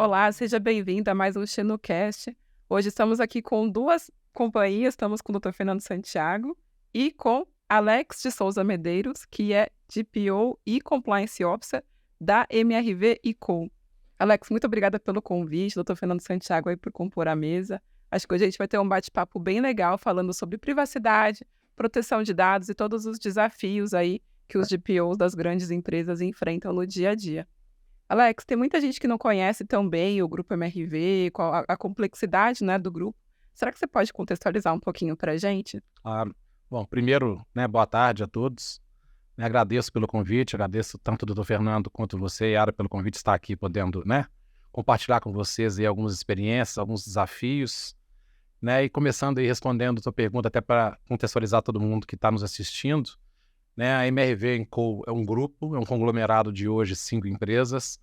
Olá, seja bem-vindo a mais um XenoCast. Hoje estamos aqui com duas companhias, estamos com o Dr. Fernando Santiago e com Alex de Souza Medeiros, que é DPO e Compliance Officer da MRV & Co. Alex, muito obrigada pelo convite, Dr. Fernando Santiago, aí por compor a mesa. Acho que hoje a gente vai ter um bate-papo bem legal falando sobre privacidade, proteção de dados e todos os desafios aí que os DPOs das grandes empresas enfrentam no dia a dia. Alex, tem muita gente que não conhece tão bem o Grupo MRV, qual a complexidade, né, do grupo. Será que você pode contextualizar um pouquinho para a gente? Claro. Bom, primeiro, boa tarde a todos. Agradeço pelo convite, agradeço tanto o doutor Fernando quanto você, Yara, pelo convite de estar aqui podendo, compartilhar com vocês aí algumas experiências, alguns desafios, e começando aí respondendo a tua pergunta, até para contextualizar todo mundo que está nos assistindo, a MRV & Co. é um grupo, é um conglomerado de hoje 5 empresas.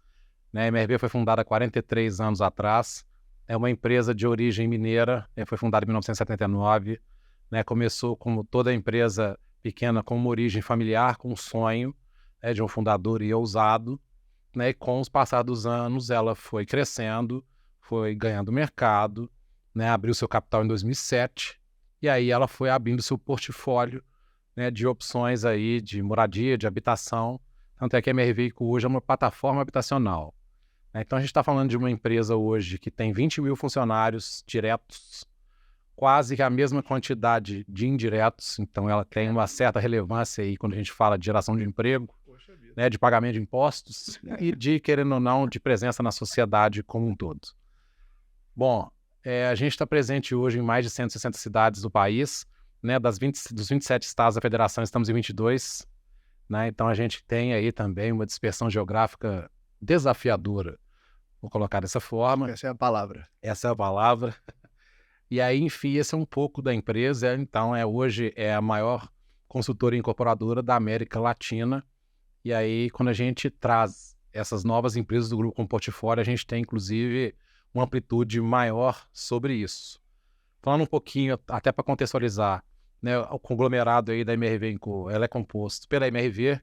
A MRV foi fundada há 43 anos atrás, é uma empresa de origem mineira, foi fundada em 1979, começou como toda empresa pequena com uma origem familiar, com um sonho de um fundador e ousado, e com os passados anos ela foi crescendo, foi ganhando mercado, abriu seu capital em 2007, e aí ela foi abrindo seu portfólio de opções aí de moradia, de habitação. Tanto é que a MRV hoje é uma plataforma habitacional. Então a gente está falando de uma empresa hoje que tem 20 mil funcionários diretos, quase que a mesma quantidade de indiretos, então ela tem uma certa relevância aí quando a gente fala de geração de emprego, de pagamento de impostos e de, querendo ou não, de presença na sociedade como um todo. Bom, a gente está presente hoje em mais de 160 cidades do país, dos 27 estados da federação estamos em 22, então a gente tem aí também uma dispersão geográfica desafiadora, vou colocar dessa forma. Essa é a palavra. Essa é a palavra. E aí, enfim, esse é um pouco da empresa, então hoje é a maior consultora e incorporadora da América Latina, e aí quando a gente traz essas novas empresas do grupo com portfólio, a gente tem inclusive uma amplitude maior sobre isso. Falando um pouquinho, até para contextualizar, o conglomerado aí da MRV & Co, ela é composto pela MRV,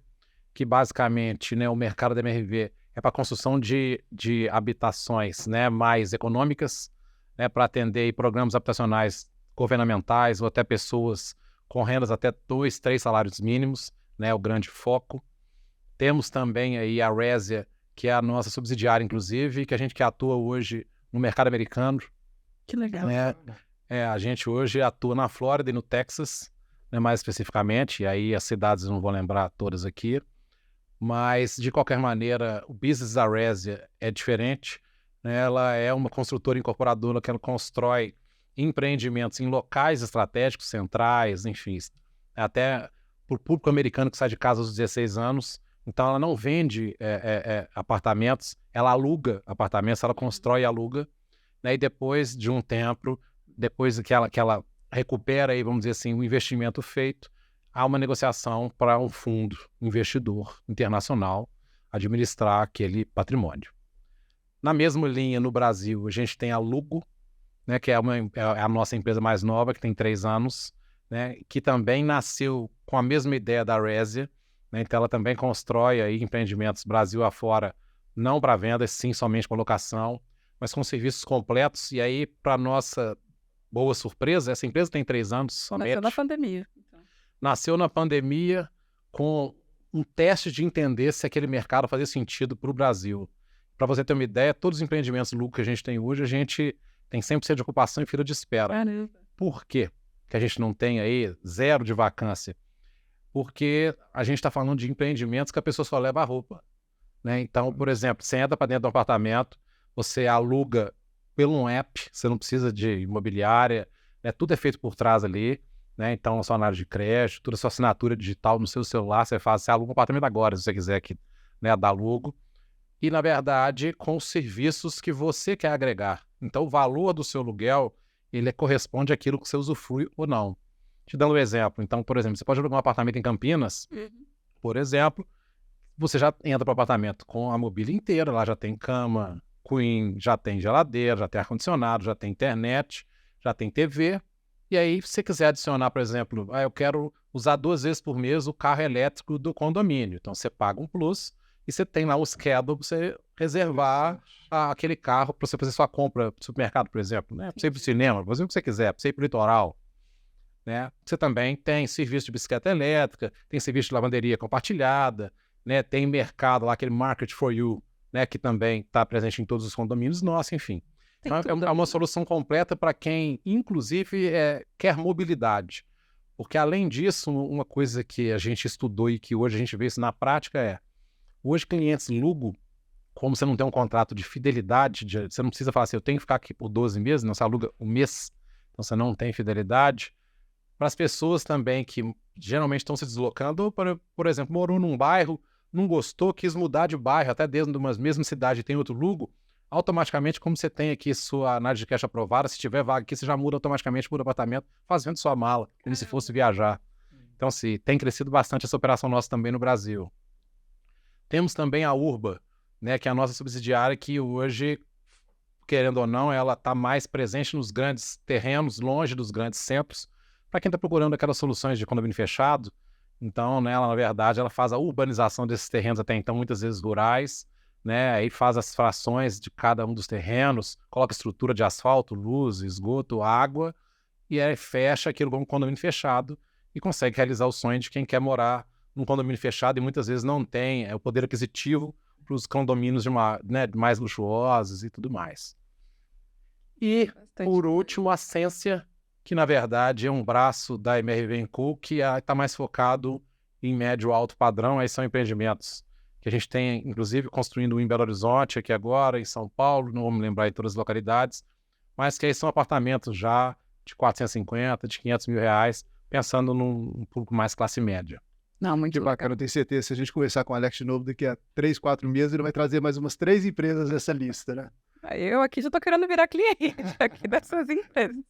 que basicamente o mercado da MRV é para a construção de habitações mais econômicas, para atender aí programas habitacionais governamentais ou até pessoas com rendas até 2, 3 salários mínimos, o grande foco. Temos também aí a Resia, que é a nossa subsidiária, inclusive, que atua hoje no mercado americano. Que legal. A gente hoje atua na Flórida e no Texas, mais especificamente, e aí as cidades eu não vou lembrar todas aqui, mas de qualquer maneira o business da Resia é diferente, ela é uma construtora incorporadora que ela constrói empreendimentos em locais estratégicos, centrais, enfim, até para o público americano que sai de casa aos 16 anos, então ela não vende apartamentos, ela aluga apartamentos, ela constrói e aluga, e depois de um tempo, depois que ela recupera aí, vamos dizer assim, o investimento feito, há uma negociação para um fundo investidor internacional administrar aquele patrimônio. Na mesma linha, no Brasil, a gente tem a Lugo, que é a nossa empresa mais nova, que tem 3 anos, que também nasceu com a mesma ideia da Resia, então ela também constrói aí empreendimentos Brasil afora, não para venda, sim somente para locação, mas com serviços completos. E aí, para nossa boa surpresa, essa empresa tem 3 anos somente. Nasceu na pandemia. Então. Nasceu na pandemia com um teste de entender se aquele mercado fazia sentido para o Brasil. Para você ter uma ideia, todos os empreendimentos lucro que a gente tem hoje, a gente tem 100% de ocupação e fila de espera. Caramba. Por quê que a gente não tem aí 0 de vacância? Porque a gente está falando de empreendimentos que a pessoa só leva a roupa. Então, por exemplo, você entra para dentro do apartamento, você aluga pelo um app, você não precisa de imobiliária, tudo é feito por trás ali, então a sua análise de crédito, toda a sua assinatura digital no seu celular, você aluga um apartamento agora, se você quiser aqui, dar alugo. E, na verdade, com os serviços que você quer agregar. Então, o valor do seu aluguel, ele corresponde àquilo que você usufrui ou não. Te dando um exemplo. Então, por exemplo, você pode alugar um apartamento em Campinas, por exemplo, você já entra para o apartamento com a mobília inteira, lá já tem cama, queen, já tem geladeira, já tem ar-condicionado, já tem internet, já tem TV. E aí, se você quiser adicionar, por exemplo, eu quero usar 2 vezes por mês o carro elétrico do condomínio. Então, você paga um plus e você tem lá o schedule para você reservar aquele carro para você fazer sua compra no supermercado, por exemplo, né? Para você ir para o cinema, fazer o que você quiser, para você ir para o litoral. Né? Você também tem serviço de bicicleta elétrica, tem serviço de lavanderia compartilhada, né? Tem mercado lá, aquele Market for You, né? Que também está presente em todos os condomínios nossos, enfim. Então, é uma solução completa para quem, inclusive, quer mobilidade. Porque, além disso, uma coisa que a gente estudou e que hoje a gente vê isso na prática hoje clientes Lugo, como você não tem um contrato de fidelidade, você não precisa falar assim, eu tenho que ficar aqui por 12 meses, não, você aluga um mês, então você não tem fidelidade. Para as pessoas também que geralmente estão se deslocando, ou, por exemplo, morou num bairro, não gostou, quis mudar de bairro, até dentro de uma mesma cidade tem outro Lugo, automaticamente, como você tem aqui sua análise de cash aprovada, se tiver vaga aqui, você já muda automaticamente para o apartamento, fazendo sua mala, como se fosse viajar. Então, tem crescido bastante essa operação nossa também no Brasil. Temos também a Urba, né, que é a nossa subsidiária, que hoje, querendo ou não, ela está mais presente nos grandes terrenos, longe dos grandes centros, para quem está procurando aquelas soluções de condomínio fechado. Então, né, ela, na verdade, ela faz a urbanização desses terrenos até então, muitas vezes rurais, né, aí faz as frações de cada um dos terrenos, coloca estrutura de asfalto, luz, esgoto, água, e aí fecha aquilo como um condomínio fechado e consegue realizar o sonho de quem quer morar num condomínio fechado e muitas vezes não tem o poder aquisitivo para os condomínios mais luxuosos e tudo mais. E, por último, a Ascensia, que na verdade é um braço da MRV & Co, que está mais focado em médio alto padrão, aí são empreendimentos que a gente tem, inclusive, construindo um em Belo Horizonte, aqui agora, em São Paulo, não vou me lembrar de todas as localidades, mas que aí são apartamentos já de 450, de 500 mil reais, pensando num público mais classe média. Não, muito bacana, eu tenho certeza, se a gente conversar com o Alex de novo daqui a 3, 4 meses, ele vai trazer mais umas 3 empresas nessa lista, né? Eu aqui já tô querendo virar cliente aqui dessas empresas.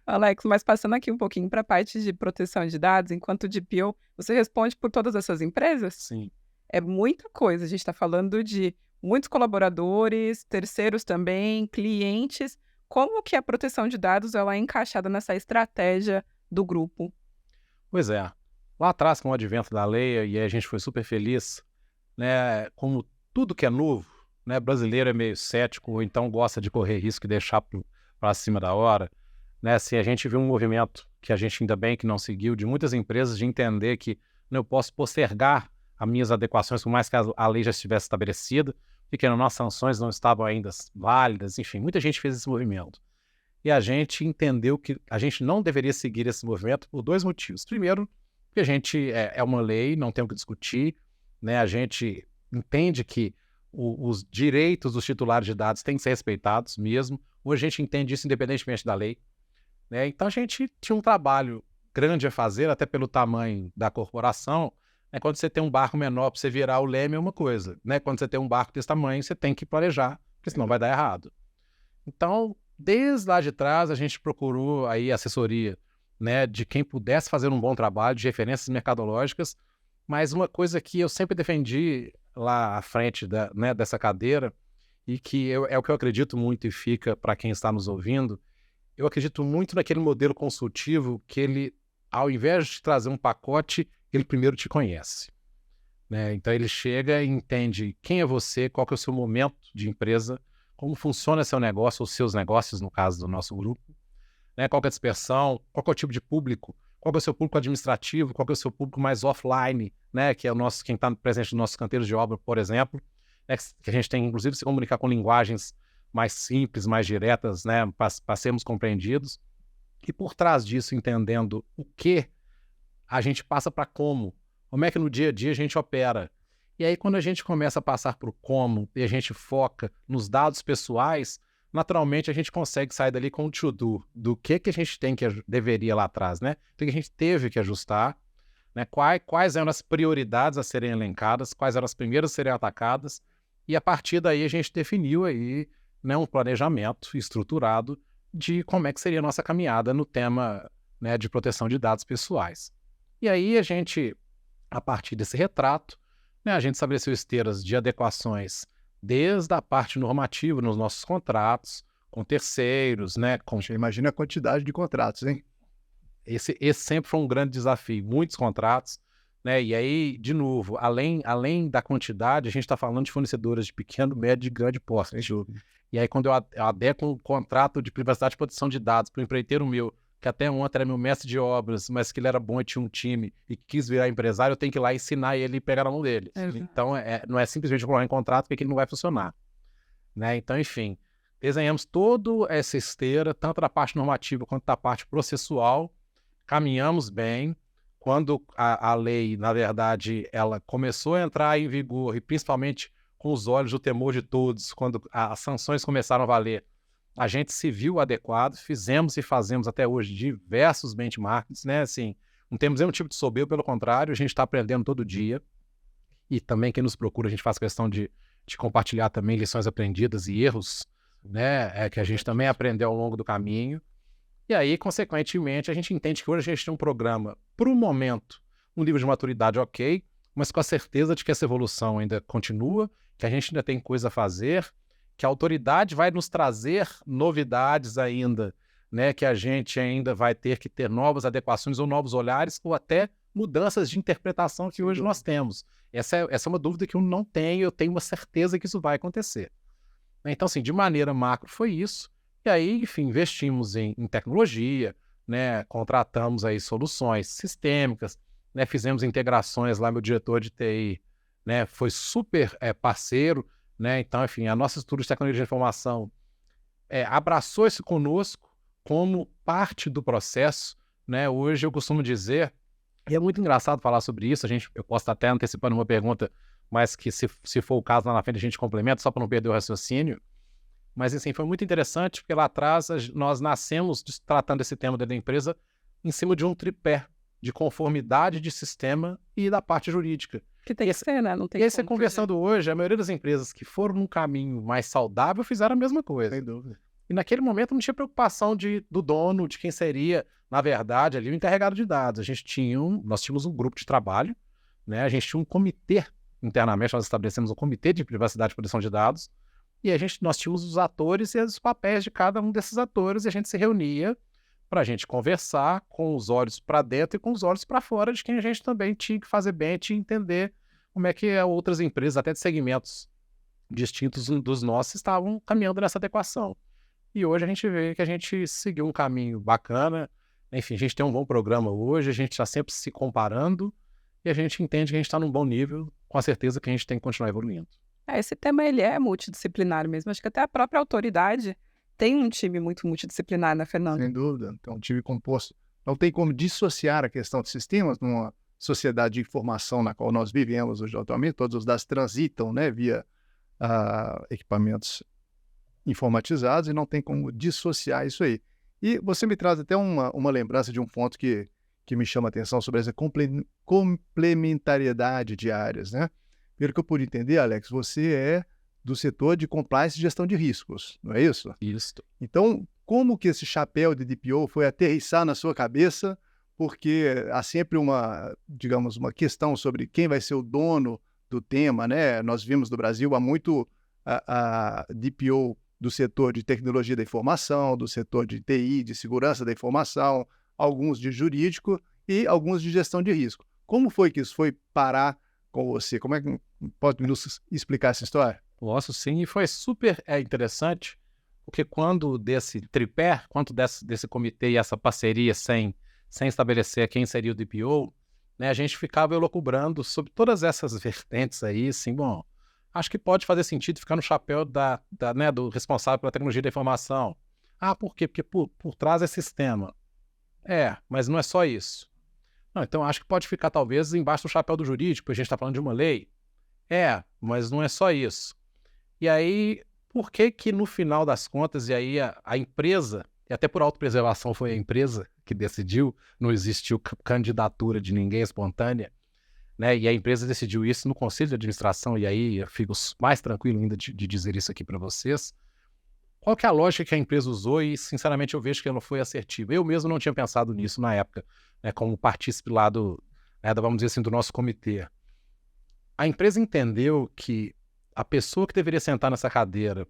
Alex, mas passando aqui um pouquinho para a parte de proteção de dados, enquanto DPO, você responde por todas essas empresas? Sim. É muita coisa, a gente está falando de muitos colaboradores, terceiros também, clientes. Como que a proteção de dados ela é encaixada nessa estratégia do grupo? Pois é. Lá atrás, com o advento da lei, e a gente foi super feliz, né? Como tudo que é novo, né? Brasileiro é meio cético, ou então gosta de correr risco e deixar para cima da hora. Né? Assim, a gente viu um movimento que a gente ainda bem que não seguiu, de muitas empresas de entender que eu posso postergar as minhas adequações, por mais que a lei já estivesse estabelecida, porque as nossas sanções não estavam ainda válidas, enfim, muita gente fez esse movimento. E a gente entendeu que a gente não deveria seguir esse movimento por 2 motivos. Primeiro, porque a gente é uma lei, não tem o que discutir, né? A gente entende que os direitos dos titulares de dados têm que ser respeitados mesmo. Hoje a gente entende isso independentemente da lei. Né? Então a gente tinha um trabalho grande a fazer, até pelo tamanho da corporação. Né? Quando você tem um barco menor para você virar o leme é uma coisa. Né? Quando você tem um barco desse tamanho, você tem que planejar, porque senão vai dar errado. Então, desde lá de trás, a gente procurou aí assessoria, né, de quem pudesse fazer um bom trabalho de referências mercadológicas, mas uma coisa que eu sempre defendi lá à frente dessa cadeira, e que é o que eu acredito muito e fica para quem está nos ouvindo, eu acredito muito naquele modelo consultivo que ele, ao invés de trazer um pacote, ele primeiro te conhece. Né? Então ele chega e entende quem é você, qual que é o seu momento de empresa, como funciona seu negócio, ou seus negócios, no caso do nosso grupo, né? Qual que é a dispersão, qual que é o tipo de público, qual que é o seu público administrativo, qual que é o seu público mais offline, né? Que é o nosso, quem está presente nos nossos canteiros de obra, por exemplo, né? Que a gente tem, inclusive, se comunicar com linguagens mais simples, mais diretas, né? Para sermos compreendidos. E por trás disso, entendendo o que a gente passa para como é que no dia a dia a gente opera. E aí, quando a gente começa a passar para o como e a gente foca nos dados pessoais, naturalmente a gente consegue sair dali com o to-do, do que a gente deveria lá atrás, né? O que a gente teve que ajustar, né? Quais eram as prioridades a serem elencadas, quais eram as primeiras a serem atacadas, e a partir daí a gente definiu aí, né, um planejamento estruturado de como é que seria a nossa caminhada no tema, né, de proteção de dados pessoais. E aí a gente, a partir desse retrato, né, a gente estabeleceu esteiras de adequações desde a parte normativa nos nossos contratos, com terceiros, né? Imagina a quantidade de contratos, hein? Esse sempre foi um grande desafio. Muitos contratos, né? E aí, de novo, além da quantidade, a gente está falando de fornecedoras de pequeno, médio e grande porte. E aí, quando eu adequo um contrato de privacidade e proteção de dados para um empreiteiro meu, que até ontem era meu mestre de obras, mas que ele era bom e tinha um time e quis virar empresário, eu tenho que ir lá ensinar ele e pegar na mão dele. Então, não é simplesmente colocar em contrato porque ele não vai funcionar, né? Então, enfim, desenhamos toda essa esteira, tanto da parte normativa quanto da parte processual, caminhamos bem. Quando a lei, na verdade, ela começou a entrar em vigor, e principalmente com os olhos do temor de todos, quando as sanções começaram a valer, a gente se viu adequado, fizemos e fazemos até hoje diversos benchmarks, né? Assim, não temos nenhum tipo de soberba, pelo contrário, a gente está aprendendo todo dia. E também quem nos procura, a gente faz questão de compartilhar também lições aprendidas e erros, né? Que a gente também aprendeu ao longo do caminho. E aí, consequentemente, a gente entende que hoje a gente tem um programa, para o momento, um nível de maturidade ok, mas com a certeza de que essa evolução ainda continua, que a gente ainda tem coisa a fazer, que a autoridade vai nos trazer novidades ainda, né, que a gente ainda vai ter que ter novas adequações ou novos olhares, ou até mudanças de interpretação que hoje nós temos. Essa é uma dúvida que eu não tenho, eu tenho uma certeza que isso vai acontecer. Então, assim, de maneira macro foi isso. E aí, enfim, investimos em tecnologia, né, contratamos aí soluções sistêmicas, né, fizemos integrações lá, meu diretor de TI, né, foi super parceiro, né, então, enfim, a nossa estrutura de tecnologia de informação abraçou isso conosco como parte do processo, né, hoje eu costumo dizer, e é muito engraçado falar sobre isso, eu posso estar até antecipando uma pergunta, mas que se for o caso lá na frente a gente complementa, só para não perder o raciocínio. Mas, assim, foi muito interessante, porque lá atrás nós nascemos tratando esse tema dentro da empresa em cima de um tripé de conformidade de sistema e da parte jurídica. Que tem que ser, né? Não tem e aí, você conversando hoje, a maioria das empresas que foram num caminho mais saudável fizeram a mesma coisa. Sem dúvida. E naquele momento não tinha preocupação do dono, de quem seria, na verdade, ali o encarregado de dados. Nós tínhamos um grupo de trabalho, né? A gente tinha um comitê internamente, nós estabelecemos um comitê de privacidade e proteção de dados, e nós tínhamos os atores e os papéis de cada um desses atores, e a gente se reunia para a gente conversar com os olhos para dentro e com os olhos para fora de quem a gente também tinha que fazer bem, tinha que entender como é que outras empresas, até de segmentos distintos dos nossos, estavam caminhando nessa adequação. E hoje a gente vê que a gente seguiu um caminho bacana, enfim, a gente tem um bom programa hoje, a gente está sempre se comparando e a gente entende que a gente está num bom nível, com a certeza que a gente tem que continuar evoluindo. Esse tema ele é multidisciplinar mesmo. Acho que até a própria autoridade tem um time muito multidisciplinar, né, Fernando? Sem dúvida. Então, um time composto. Não tem como dissociar a questão de sistemas numa sociedade de informação na qual nós vivemos hoje atualmente. Todos os dados transitam, né, via equipamentos informatizados e não tem como dissociar isso aí. E você me traz até uma lembrança de um ponto que me chama a atenção sobre essa complementariedade de áreas, né? Pelo que eu pude entender, Alex, você é do setor de compliance e gestão de riscos, não é isso? Isso. Então, como que esse chapéu de DPO foi aterrissar na sua cabeça? Porque há sempre uma questão sobre quem vai ser o dono do tema, né? Nós vimos no Brasil há muito a DPO do setor de tecnologia da informação, do setor de TI, de segurança da informação, alguns de jurídico e alguns de gestão de risco. Como foi que isso foi parar com você? Como é que pode nos explicar essa história? Posso sim, e foi super interessante, porque quando desse tripé, quanto desse comitê e essa parceria sem estabelecer quem seria o DPO, né, a gente ficava elucubrando sobre todas essas vertentes aí, assim, bom, acho que pode fazer sentido ficar no chapéu né, do responsável pela tecnologia da informação. Ah, por quê? Porque por trás é sistema. Mas não é só isso. Não, então acho que pode ficar talvez embaixo do chapéu do jurídico, porque a gente está falando de uma lei. Mas não é só isso. E aí, por que no final das contas, e aí a empresa, e até por autopreservação foi a empresa que decidiu, não existiu candidatura de ninguém espontânea, né? E a empresa decidiu isso no conselho de administração, e aí eu fico mais tranquilo ainda de dizer isso aqui para vocês. Qual que é a lógica que a empresa usou? E, sinceramente, eu vejo que ela foi assertiva. Eu mesmo não tinha pensado nisso na época, né, como partícipe lá vamos dizer assim, do nosso comitê. A empresa entendeu que a pessoa que deveria sentar nessa cadeira,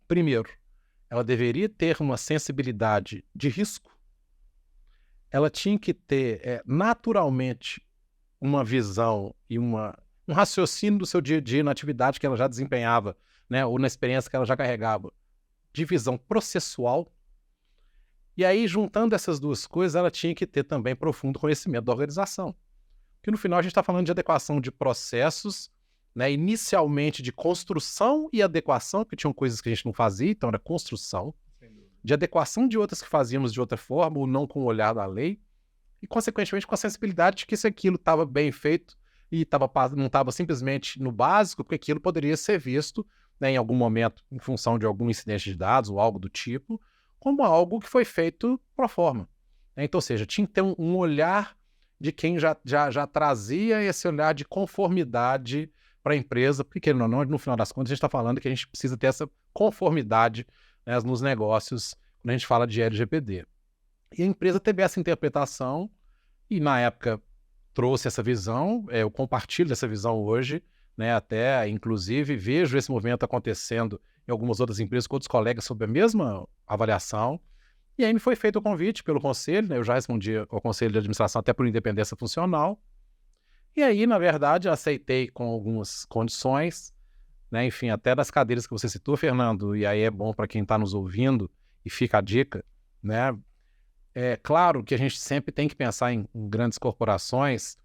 primeiro, ela deveria ter uma sensibilidade de risco, ela tinha que ter naturalmente uma visão e um raciocínio do seu dia a dia na atividade que ela já desempenhava, né, ou na experiência que ela já carregava, de visão processual. E aí, juntando essas duas coisas, ela tinha que ter também profundo conhecimento da organização. Porque no final a gente está falando de adequação de processos, né, inicialmente de construção e adequação, porque tinham coisas que a gente não fazia, então era construção, de adequação de outras que fazíamos de outra forma, ou não com o olhar da lei, e consequentemente com a sensibilidade de que se aquilo estava bem feito e não estava simplesmente no básico, porque aquilo poderia ser visto, né, em algum momento, em função de algum incidente de dados ou algo do tipo, como algo que foi feito pro forma. Então, ou seja, tinha que ter um olhar de quem já trazia esse olhar de conformidade para a empresa, porque não, no final das contas a gente está falando que a gente precisa ter essa conformidade, né, nos negócios quando a gente fala de LGPD. E a empresa teve essa interpretação e na época trouxe essa visão, eu compartilho dessa visão hoje, né, até inclusive vejo esse movimento acontecendo em algumas outras empresas com outros colegas sobre a mesma avaliação. E aí me foi feito o convite pelo conselho, né, eu já respondi ao conselho de administração até por independência funcional. E aí, na verdade, eu aceitei com algumas condições, né, enfim, até das cadeiras que você citou, Fernando, e aí é bom para quem está nos ouvindo, e fica a dica, né? É claro que a gente sempre tem que pensar em grandes corporações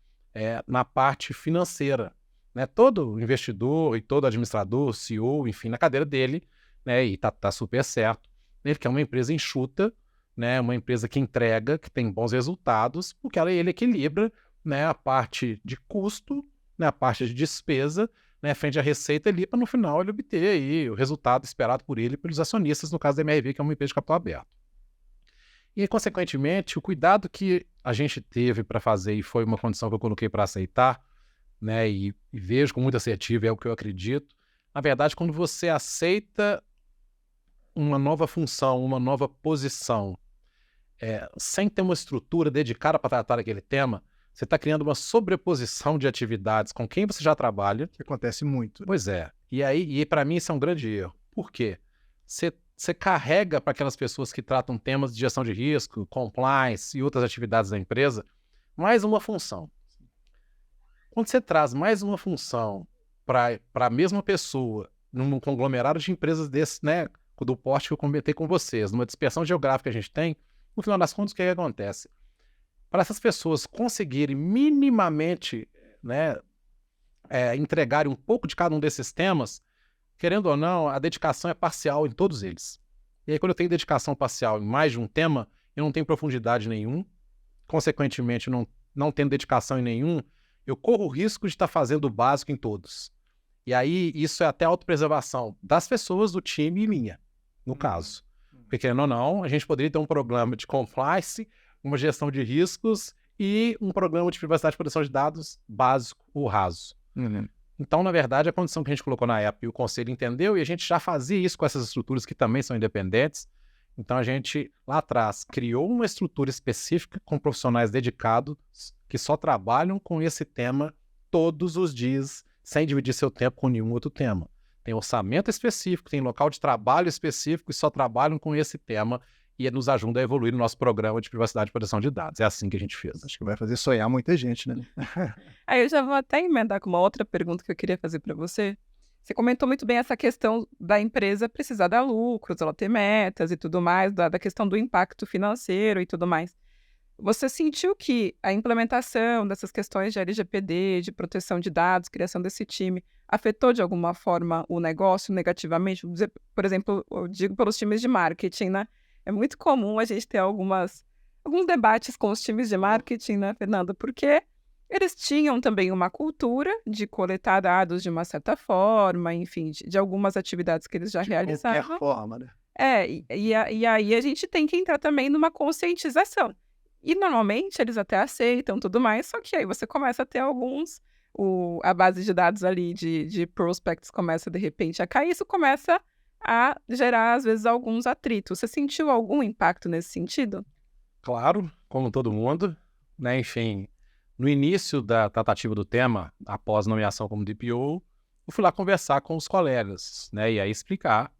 na parte financeira, né? Todo investidor e todo administrador, CEO, enfim, na cadeira dele, né? E tá super certo. Ele quer uma empresa enxuta, né? Uma empresa que entrega, que tem bons resultados, porque ele equilibra, né, a parte de custo, né, a parte de despesa, né, frente à receita ali, para no final ele obter aí o resultado esperado por ele e pelos acionistas, no caso da MRV, que é uma empresa de capital aberto. E aí, consequentemente, o cuidado que a gente teve para fazer, e foi uma condição que eu coloquei para aceitar, né, e vejo com muito assertivo, é o que eu acredito, na verdade, quando você aceita uma nova função, uma nova posição, sem ter uma estrutura dedicada para tratar aquele tema, você está criando uma sobreposição de atividades com quem você já trabalha. Que acontece muito. Pois é. E para mim isso é um grande erro. Por quê? Você carrega para aquelas pessoas que tratam temas de gestão de risco, compliance e outras atividades da empresa, mais uma função. Quando você traz mais uma função para a mesma pessoa, num conglomerado de empresas desse, né, do porte que eu comentei com vocês, numa dispersão geográfica que a gente tem, no final das contas, o que acontece? Para essas pessoas conseguirem minimamente, né, entregarem um pouco de cada um desses temas, querendo ou não, a dedicação é parcial em todos eles. E aí, quando eu tenho dedicação parcial em mais de um tema, eu não tenho profundidade nenhum, consequentemente, não tendo dedicação em nenhum, eu corro o risco de estar fazendo o básico em todos. E aí, isso é até autopreservação das pessoas, do time e minha, no caso. Porque, querendo ou não, a gente poderia ter um programa de compliance, uma gestão de riscos e um programa de privacidade e proteção de dados básico ou raso. Então, na verdade, a condição que a gente colocou na época e o conselho entendeu, e a gente já fazia isso com essas estruturas que também são independentes. Então, a gente, lá atrás, criou uma estrutura específica com profissionais dedicados que só trabalham com esse tema todos os dias, sem dividir seu tempo com nenhum outro tema. Tem orçamento específico, tem local de trabalho específico e só trabalham com esse tema e nos ajuda a evoluir no nosso programa de privacidade e proteção de dados. É assim que a gente fez. Acho que vai fazer sonhar muita gente, né? Aí eu já vou até emendar com uma outra pergunta que eu queria fazer para você. Você comentou muito bem essa questão da empresa precisar dar lucros, ela ter metas e tudo mais, da questão do impacto financeiro e tudo mais. Você sentiu que a implementação dessas questões de LGPD, de proteção de dados, criação desse time, afetou de alguma forma o negócio negativamente? Vou dizer, por exemplo, eu digo pelos times de marketing, né? É muito comum a gente ter alguns debates com os times de marketing, né, Fernanda? Porque eles tinham também uma cultura de coletar dados de uma certa forma, enfim, de algumas atividades que eles já realizavam. De qualquer forma, né? E aí a gente tem que entrar também numa conscientização. E normalmente eles até aceitam tudo mais, só que aí você começa a ter a base de dados ali de prospects começa de repente a cair, isso começa a gerar, às vezes, alguns atritos. Você sentiu algum impacto nesse sentido? Claro, como todo mundo, né? Enfim, no início da tratativa do tema, após nomeação como DPO, eu fui lá conversar com os colegas, né? E aí explicar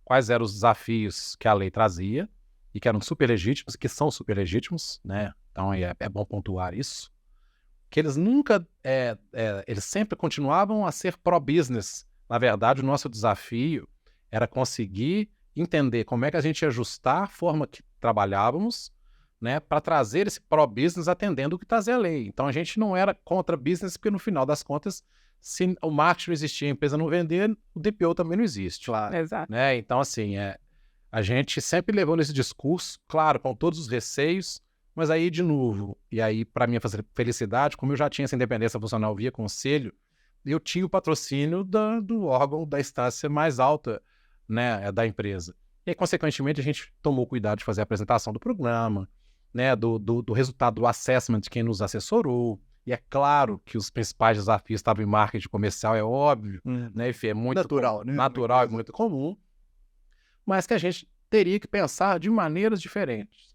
quais eram os desafios que a lei trazia e que eram super legítimos, que são super legítimos, né? Então é bom pontuar isso. que eles nunca, eles sempre continuavam a ser pró-business. Na verdade, o nosso desafio era conseguir entender como é que a gente ia ajustar a forma que trabalhávamos, né, para trazer esse pró-business atendendo o que trazia a lei. Então, a gente não era contra business, porque no final das contas, se o marketing não existir, a empresa não vender, o DPO também não existe. Claro. Exato. Né? Então, assim, a gente sempre levou nesse discurso, claro, com todos os receios, mas aí, de novo, e aí, para minha felicidade, como eu já tinha essa independência funcional via conselho, eu tinha o patrocínio do órgão da instância mais alta, né, da empresa. E aí, consequentemente, a gente tomou cuidado de fazer a apresentação do programa, né, do resultado do assessment de quem nos assessorou. E é claro que os principais desafios estavam em marketing comercial, é óbvio, né, enfim, é muito Natural, né? natural e muito comum, mas que a gente teria que pensar de maneiras diferentes.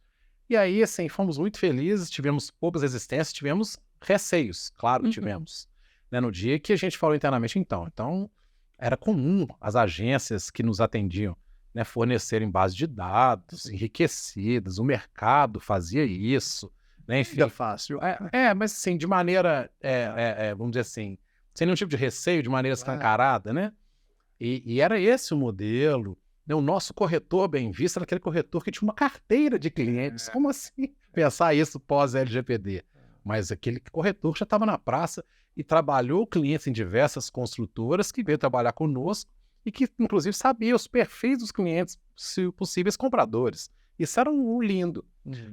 E aí, assim, fomos muito felizes, tivemos poucas resistências, tivemos receios, claro que tivemos. Né, no dia que a gente falou internamente, então era comum as agências que nos atendiam, né, fornecerem bases de dados enriquecidas, o mercado fazia isso, né, enfim. Ainda fácil. Mas assim, de maneira, vamos dizer assim, sem nenhum tipo de receio, de maneira escancarada, né? E era esse o modelo. Né? O nosso corretor bem visto era aquele corretor que tinha uma carteira de clientes. Como assim pensar isso pós-LGPD? Mas aquele corretor já estava na praça e trabalhou clientes em diversas construtoras que veio trabalhar conosco e que, inclusive, sabia os perfis dos clientes, possíveis compradores. Isso era um lindo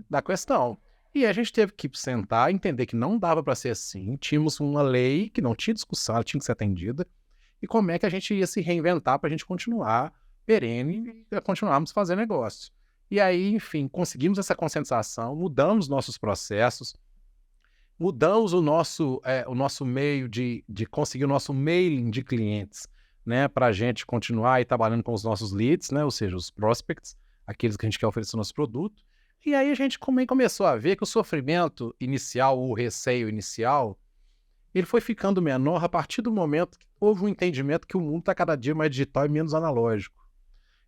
da questão. E a gente teve que sentar e entender que não dava para ser assim. Tínhamos uma lei que não tinha discussão, ela tinha que ser atendida. E como é que a gente ia se reinventar para a gente continuar perene e continuarmos fazendo negócio. E aí, enfim, conseguimos essa conscientização, mudamos nossos processos, mudamos o nosso meio de conseguir o nosso mailing de clientes, né, para a gente continuar aí trabalhando com os nossos leads, né, ou seja, os prospects, aqueles que a gente quer oferecer nosso produto. E aí a gente também começou a ver que o sofrimento inicial, o receio inicial, ele foi ficando menor a partir do momento que houve um entendimento que o mundo está cada dia mais digital e menos analógico.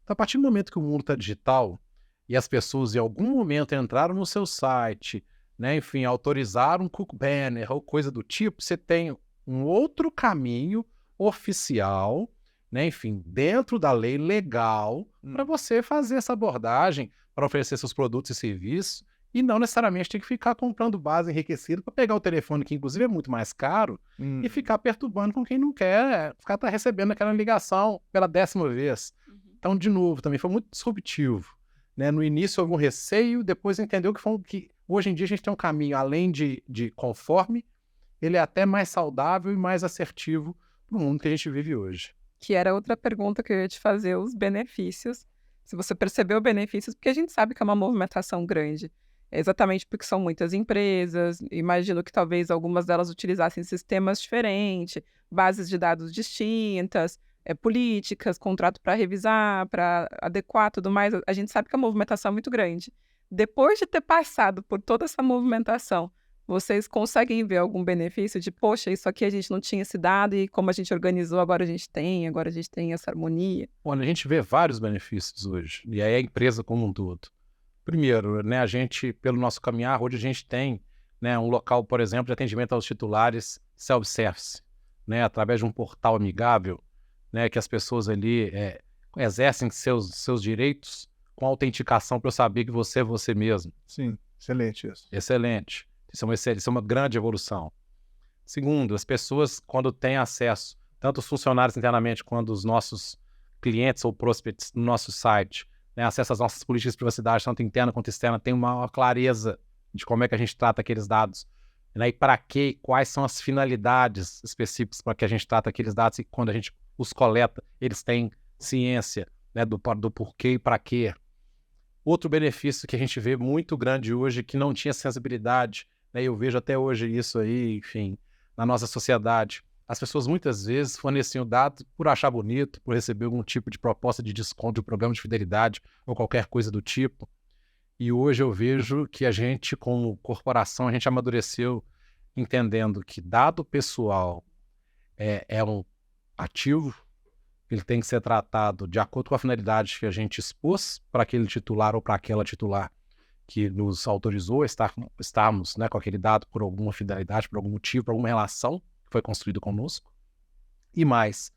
Então, a partir do momento que o mundo está digital e as pessoas em algum momento entraram no seu site, né, enfim, autorizaram um cook banner ou coisa do tipo, você tem um outro caminho oficial, né, enfim, dentro da lei legal, para você fazer essa abordagem, para oferecer seus produtos e serviços, e não necessariamente ter que ficar comprando base enriquecida para pegar o telefone, que inclusive é muito mais caro, e ficar perturbando com quem não quer ficar recebendo aquela ligação pela 10ª vez. Então, de novo, também foi muito disruptivo. Né? No início houve um receio, depois entendeu que hoje em dia a gente tem um caminho, além de conforme, ele é até mais saudável e mais assertivo para o mundo que a gente vive hoje. Que era outra pergunta que eu ia te fazer, os benefícios. Se você percebeu benefícios, porque a gente sabe que é uma movimentação grande. É exatamente porque são muitas empresas, imagino que talvez algumas delas utilizassem sistemas diferentes, bases de dados distintas, políticas, contrato para revisar, para adequar, tudo mais. A gente sabe que a movimentação é muito grande. Depois de ter passado por toda essa movimentação, vocês conseguem ver algum benefício de, poxa, isso aqui a gente não tinha esse dado e como a gente organizou, agora a gente tem essa harmonia? Olha, a gente vê vários benefícios hoje, e aí a empresa como um todo. Primeiro, né, a gente, pelo nosso caminhar, hoje a gente tem, né, um local, por exemplo, de atendimento aos titulares self-service, né, através de um portal amigável, né, que as pessoas ali exercem seus direitos com autenticação para eu saber que você é você mesmo. Sim, excelente isso. Excelente. Isso é uma grande evolução. Segundo, as pessoas, quando têm acesso, tanto os funcionários internamente quanto os nossos clientes ou prospects no nosso site, né, acesso às nossas políticas de privacidade, tanto interna quanto externa, tem uma maior clareza de como é que a gente trata aqueles dados, né, e para quê, quais são as finalidades específicas para que a gente trata aqueles dados e quando a gente os coleta, eles têm ciência, né, do porquê e para quê. Outro benefício que a gente vê muito grande hoje, que não tinha sensibilidade, né, eu vejo até hoje isso aí, enfim, na nossa sociedade. As pessoas muitas vezes forneciam dados por achar bonito, por receber algum tipo de proposta de desconto de um programa de fidelidade ou qualquer coisa do tipo. E hoje eu vejo que a gente, como corporação, a gente amadureceu entendendo que dado pessoal é um ativo, ele tem que ser tratado de acordo com a finalidade que a gente expôs para aquele titular ou para aquela titular, que nos autorizou a estarmos, né, com aquele dado por alguma finalidade, por algum motivo, por alguma relação que foi construída conosco. E mais,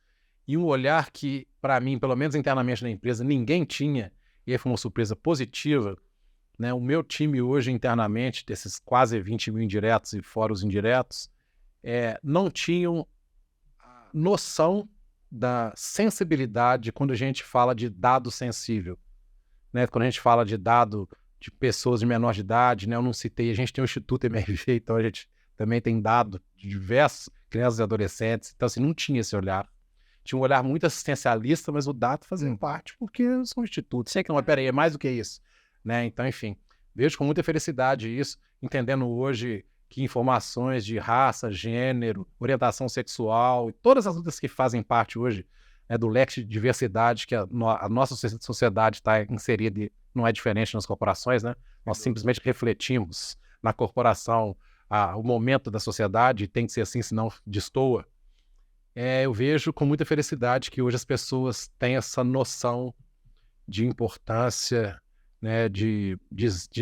e um olhar que, para mim, pelo menos internamente na empresa, ninguém tinha, e aí foi uma surpresa positiva, né? O meu time hoje, internamente, desses quase 20 mil indiretos e fora os indiretos, não tinham noção da sensibilidade quando a gente fala de dado sensível, né? Quando a gente fala de dado de pessoas de menor de idade, né? Eu não citei, a gente tem o Instituto MRV, então a gente também tem dado de diversas crianças e adolescentes, então assim, não tinha esse olhar. Tinha um olhar muito assistencialista, mas o dado fazia parte, porque são institutos. Sei que não, mas peraí, é mais do que isso, né? Então, enfim, vejo com muita felicidade isso, entendendo hoje que informações de raça, gênero, orientação sexual e todas as lutas que fazem parte hoje do leque de diversidade que a nossa sociedade está inserida e não é diferente nas corporações, né? Nós simplesmente refletimos na corporação o momento da sociedade, e tem que ser assim, senão destoa. Eu vejo com muita felicidade que hoje as pessoas têm essa noção de importância, né, de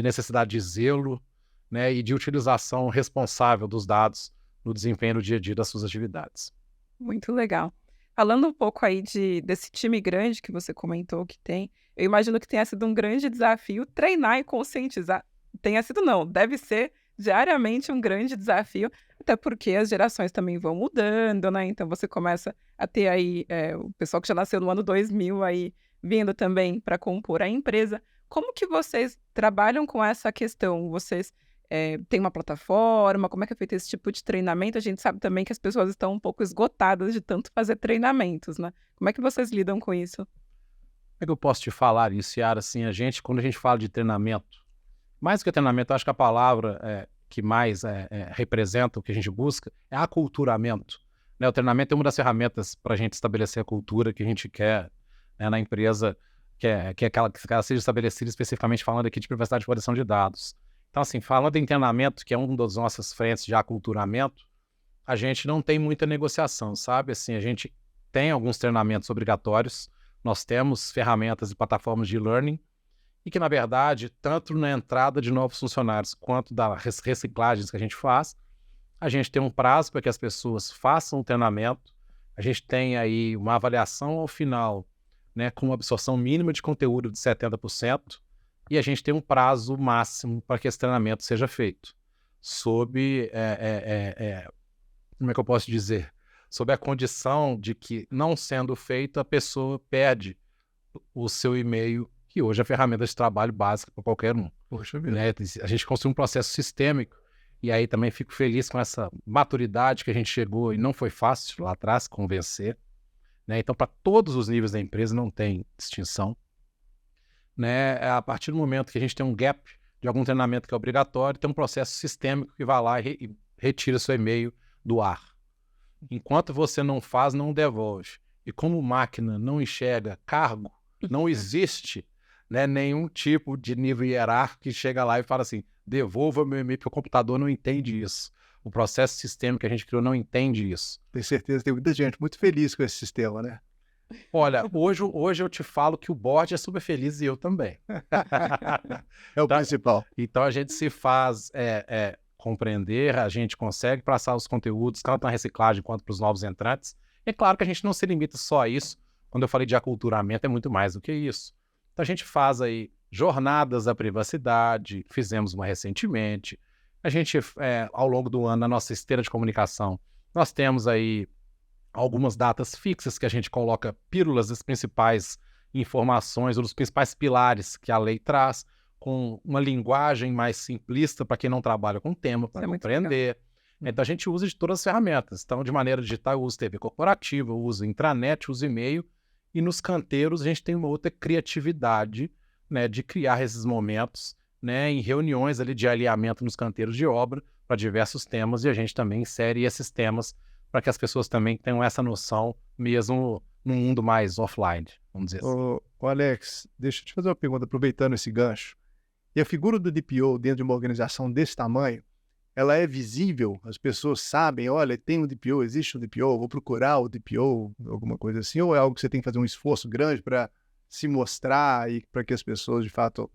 necessidade de zelo, né, e de utilização responsável dos dados no desempenho do dia a dia das suas atividades. Muito legal. Falando um pouco aí desse time grande que você comentou que tem, eu imagino que tenha sido um grande desafio treinar e conscientizar. Tenha sido não, deve ser diariamente um grande desafio, até porque as gerações também vão mudando, né? Então você começa a ter aí o pessoal que já nasceu no ano 2000 aí vindo também para compor a empresa. Como que vocês trabalham com essa questão? Vocês têm uma plataforma? Como é que é feito esse tipo de treinamento? A gente sabe também que as pessoas estão um pouco esgotadas de tanto fazer treinamentos, né? Como é que vocês lidam com isso? Como é que eu posso te falar isso, Yara? Assim, quando a gente fala de treinamento, mais do que treinamento, eu acho que a palavra que mais representa o que a gente busca é aculturamento, né? O treinamento é uma das ferramentas para a gente estabelecer a cultura que a gente quer, né, na empresa, que ela seja estabelecida especificamente falando aqui de privacidade e proteção de dados. Então, assim, falando em treinamento, que é uma das nossas frentes de aculturamento, a gente não tem muita negociação, sabe? Assim, a gente tem alguns treinamentos obrigatórios, nós temos ferramentas e plataformas de e-learning, e que, na verdade, tanto na entrada de novos funcionários quanto das reciclagens que a gente faz, a gente tem um prazo para que as pessoas façam o treinamento, a gente tem aí uma avaliação ao final, né, com uma absorção mínima de conteúdo de 70%, e a gente tem um prazo máximo para que esse treinamento seja feito, sob, como é que eu posso dizer? Sob a condição de que, não sendo feito, a pessoa perde o seu e-mail, que hoje é a ferramenta de trabalho básica para qualquer um. Poxa vida. Né? A gente construiu um processo sistêmico, e aí também fico feliz com essa maturidade que a gente chegou, e não foi fácil lá atrás convencer, né? Então, para todos os níveis da empresa não tem distinção, né? A partir do momento que a gente tem um gap de algum treinamento que é obrigatório, tem um processo sistêmico que vai lá e retira seu e-mail do ar. Enquanto você não faz, não devolve. E como máquina não enxerga cargo, não existe, né, nenhum tipo de nível hierárquico que chega lá e fala assim, devolva meu e-mail, porque o computador não entende isso. O processo sistêmico que a gente criou não entende isso. Tenho certeza que tem muita gente muito feliz com esse sistema, né? Olha, hoje eu te falo que o board é super feliz e eu também. É o principal. Então a gente se faz compreender, a gente consegue passar os conteúdos, tanto na reciclagem quanto para os novos entrantes. É claro que a gente não se limita só a isso. Quando eu falei de aculturamento, é muito mais do que isso. Então a gente faz aí jornadas da privacidade, fizemos uma recentemente. A gente, ao longo do ano, na nossa esteira de comunicação, nós temos aí algumas datas fixas que a gente coloca pílulas das principais informações ou dos principais pilares que a lei traz, com uma linguagem mais simplista para quem não trabalha com o tema, para compreender. Então a gente usa de todas as ferramentas. Então, de maneira digital, eu uso TV corporativa, eu uso intranet, eu uso e-mail, e nos canteiros a gente tem uma outra criatividade, né, de criar esses momentos, né, em reuniões ali de alinhamento nos canteiros de obra para diversos temas, e a gente também insere esses temas para que as pessoas também tenham essa noção, mesmo num mundo mais offline, vamos dizer assim. Ô Alex, deixa eu te fazer uma pergunta, aproveitando esse gancho. E a figura do DPO dentro de uma organização desse tamanho, ela é visível? As pessoas sabem, olha, tem um DPO, existe um DPO, vou procurar o DPO, alguma coisa assim, ou é algo que você tem que fazer um esforço grande para se mostrar e para que as pessoas, de fato,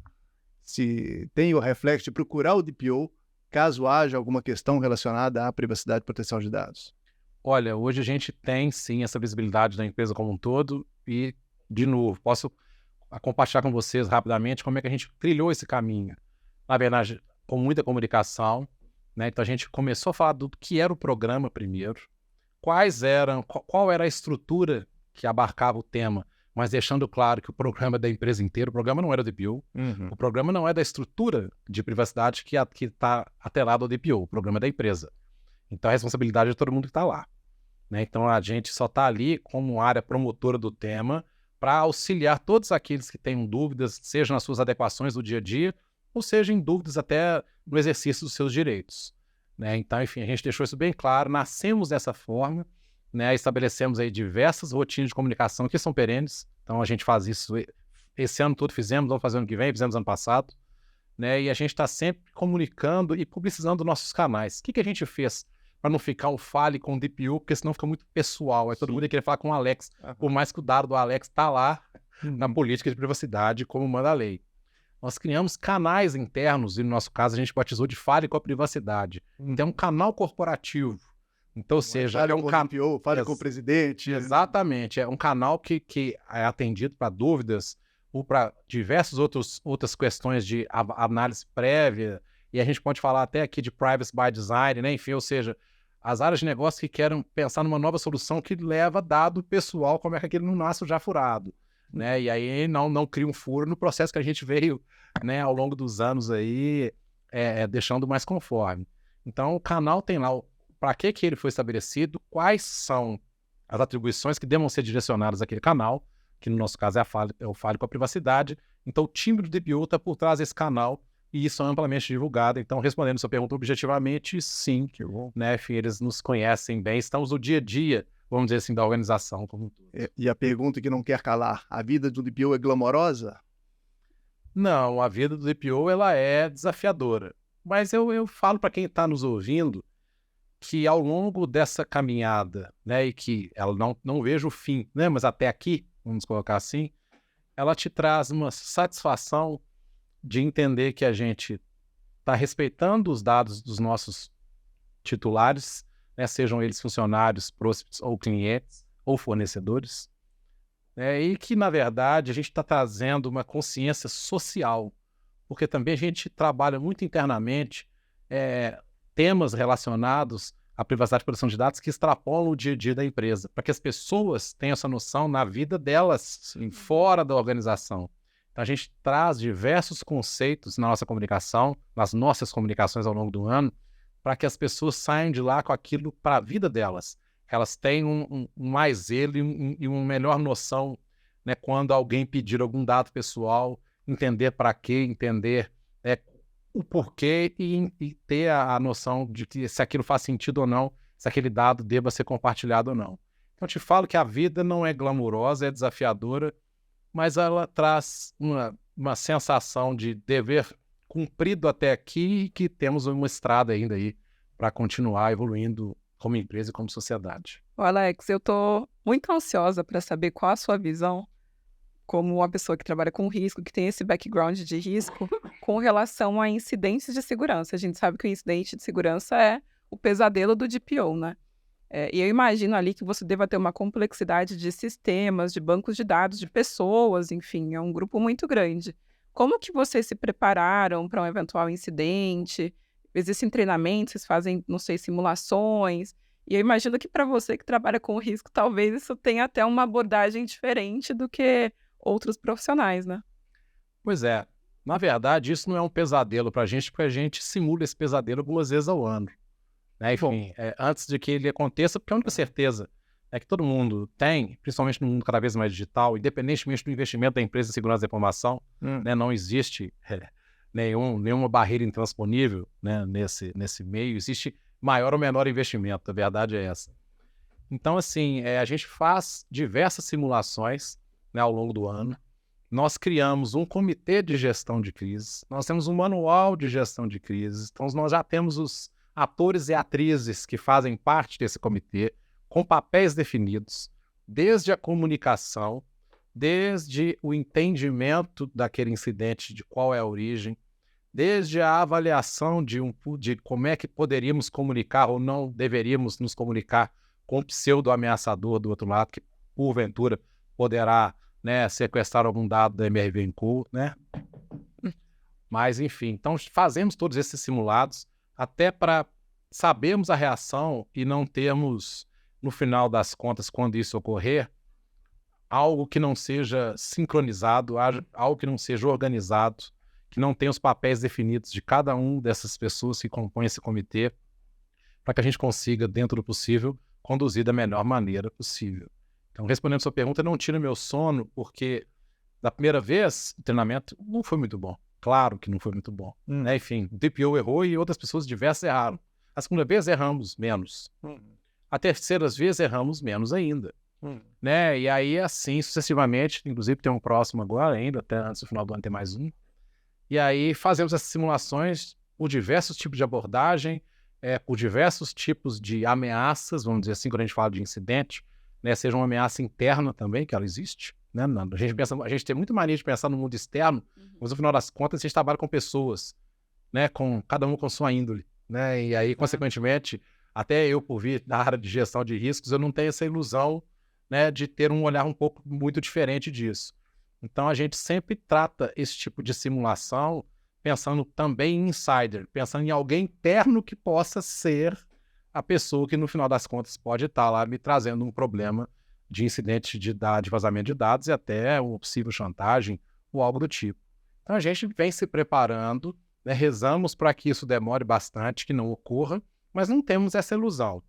se tem o reflexo de procurar o DPO caso haja alguma questão relacionada à privacidade e proteção de dados? Olha, hoje a gente tem sim essa visibilidade da empresa como um todo e, de novo, posso compartilhar com vocês rapidamente como é que a gente trilhou esse caminho. Na verdade, com muita comunicação, né? Então a gente começou a falar do que era o programa primeiro, qual era a estrutura que abarcava o tema, mas deixando claro que o programa é da empresa inteira, o programa não era do DPO, o programa não é da estrutura de privacidade que está atrelado ao DPO, o programa é da empresa. Então a responsabilidade é de todo mundo que está lá, né? Então a gente só está ali como área promotora do tema para auxiliar todos aqueles que tenham dúvidas, seja nas suas adequações do dia a dia, ou seja em dúvidas até no exercício dos seus direitos, né? Então, enfim, a gente deixou isso bem claro, nascemos dessa forma, né? Estabelecemos aí diversas rotinas de comunicação que são perenes, então a gente faz isso esse ano todo, vamos fazer ano que vem, fizemos ano passado, né? E a gente está sempre comunicando e publicizando nossos canais. O que a gente fez para não ficar um fale com o DPO, porque senão fica muito pessoal, aí todo mundo ia querer falar com o Alex, por mais que o dado do Alex está lá na política de privacidade, como manda a lei. Nós criamos canais internos, e no nosso caso a gente batizou de Fale com a Privacidade. Então é um canal corporativo. Então, ou seja, Fale é um com o canal... DPO, fale com o presidente. Exatamente, é um canal que é atendido para dúvidas ou para diversas outras questões de análise prévia, e a gente pode falar até aqui de Privacy by Design, né? Enfim, ou seja, as áreas de negócio que querem pensar numa nova solução que leva dado pessoal, como é que aquele não nasce já furado, né? E aí não cria um furo no processo que a gente veio, né, ao longo dos anos aí, deixando mais conforme. Então o canal tem lá para que ele foi estabelecido, quais são as atribuições que devam ser direcionadas àquele canal, que no nosso caso é o Fale com a Privacidade. Então o time do DPO está por trás desse canal e isso é amplamente divulgado. Então, respondendo sua pergunta objetivamente, sim, né, enfim, eles nos conhecem bem, estamos no dia a dia, vamos dizer assim, da organização como um todo. E a pergunta que não quer calar, a vida do DPO é glamourosa? Não, a vida do DPO ela é desafiadora, mas eu falo para quem está nos ouvindo que ao longo dessa caminhada, né, e que ela não vejo o fim, né, mas até aqui, vamos colocar assim, ela te traz uma satisfação de entender que a gente está respeitando os dados dos nossos titulares, né, sejam eles funcionários, prospects ou clientes ou fornecedores, né, e que, na verdade, a gente está trazendo uma consciência social, porque também a gente trabalha muito internamente temas relacionados à privacidade e proteção de dados que extrapolam o dia a dia da empresa, para que as pessoas tenham essa noção na vida delas, fora da organização. Então, a gente traz diversos conceitos na nossa comunicação, nas nossas comunicações ao longo do ano, para que as pessoas saiam de lá com aquilo para a vida delas. Elas tenham um mais zelo e uma melhor noção, né, quando alguém pedir algum dado pessoal, entender para quê, entender o porquê e ter a noção de que se aquilo faz sentido ou não, se aquele dado deva ser compartilhado ou não. Então, eu te falo que a vida não é glamurosa, é desafiadora, mas ela traz uma sensação de dever cumprido até aqui e que temos uma estrada ainda aí para continuar evoluindo como empresa e como sociedade. Ô Alex, eu estou muito ansiosa para saber qual a sua visão como uma pessoa que trabalha com risco, que tem esse background de risco, com relação a incidentes de segurança. A gente sabe que o incidente de segurança é o pesadelo do DPO, né? E eu imagino ali que você deva ter uma complexidade de sistemas, de bancos de dados, de pessoas, enfim, é um grupo muito grande. Como que vocês se prepararam para um eventual incidente? Existem treinamentos, vocês fazem, não sei, simulações? E eu imagino que para você que trabalha com risco, talvez isso tenha até uma abordagem diferente do que outros profissionais, né? Pois é. Na verdade, isso não é um pesadelo para a gente, porque a gente simula esse pesadelo algumas vezes ao ano, né? Enfim, antes de que ele aconteça, porque a única certeza é que todo mundo tem, principalmente no mundo cada vez mais digital, independentemente do investimento da empresa em segurança da informação, né, não existe nenhuma barreira intransponível, né, nesse meio, existe maior ou menor investimento, a verdade é essa. Então, assim, a gente faz diversas simulações, né, ao longo do ano. Nós criamos um comitê de gestão de crises, nós temos um manual de gestão de crises, então nós já temos os atores e atrizes que fazem parte desse comitê, com papéis definidos, desde a comunicação, desde o entendimento daquele incidente, de qual é a origem, desde a avaliação de como é que poderíamos comunicar ou não deveríamos nos comunicar com o pseudo-ameaçador do outro lado, que porventura poderá, né, sequestrar algum dado da MRV&Co, né? Mas, enfim, então fazemos todos esses simulados até para sabermos a reação e não termos, no final das contas, quando isso ocorrer, algo que não seja sincronizado, algo que não seja organizado, que não tenha os papéis definidos de cada um dessas pessoas que compõem esse comitê, para que a gente consiga, dentro do possível, conduzir da melhor maneira possível. Então, respondendo a sua pergunta, não tira meu sono, porque da primeira vez o treinamento não foi muito bom. Claro que não foi muito bom. Né? Enfim, o DPO errou e outras pessoas diversas erraram. A segunda vez erramos menos. A terceira vez erramos menos ainda. Né? E aí, assim, sucessivamente, inclusive tem um próximo agora ainda, até antes do final do ano tem mais um. E aí fazemos essas simulações por diversos tipos de abordagem, por diversos tipos de ameaças, vamos dizer assim, quando a gente fala de incidente, né? Seja uma ameaça interna também, que ela existe. Né? A gente tem muito mania de pensar no mundo externo, mas no final das contas a gente trabalha com pessoas, né? Cada um com sua índole. Né? E aí, consequentemente, até eu, por vir da área de gestão de riscos, eu não tenho essa ilusão, né, de ter um olhar um pouco muito diferente disso. Então, a gente sempre trata esse tipo de simulação pensando também em insider, pensando em alguém interno que possa ser a pessoa que, no final das contas, pode estar lá me trazendo um problema de incidente de vazamento de dados e até uma possível chantagem ou algo do tipo. Então, a gente vem se preparando, né, rezamos para que isso demore bastante, que não ocorra, mas não temos essa ilusão.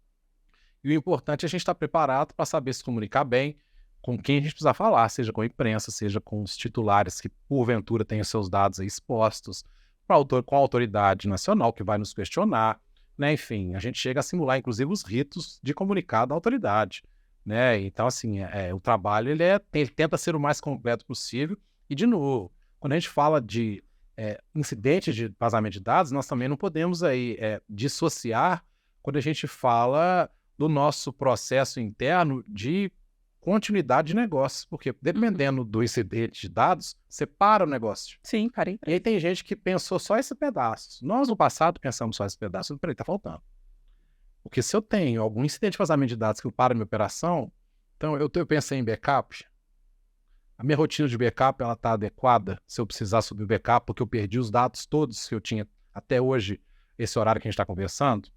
E o importante é a gente estar preparado para saber se comunicar bem com quem a gente precisa falar, seja com a imprensa, seja com os titulares que, porventura, tenham seus dados aí expostos, com a autoridade nacional que vai nos questionar, né? Enfim, a gente chega a simular, inclusive, os ritos de comunicar da autoridade. Né? Então, assim, o trabalho ele tenta ser o mais completo possível. E, de novo, quando a gente fala de incidentes de vazamento de dados, nós também não podemos aí, dissociar quando a gente fala do nosso processo interno de continuidade de negócios, porque dependendo do incidente de dados, você para o negócio. Sim, parei. E aí tem gente que pensou só esse pedaço. Nós, no passado, pensamos só esse pedaço. Peraí, tá faltando. Porque se eu tenho algum incidente de vazamento de dados que eu paro a minha operação, então eu pensei em backup. A minha rotina de backup ela está adequada se eu precisar subir o backup, porque eu perdi os dados todos que eu tinha até hoje, esse horário que a gente está conversando.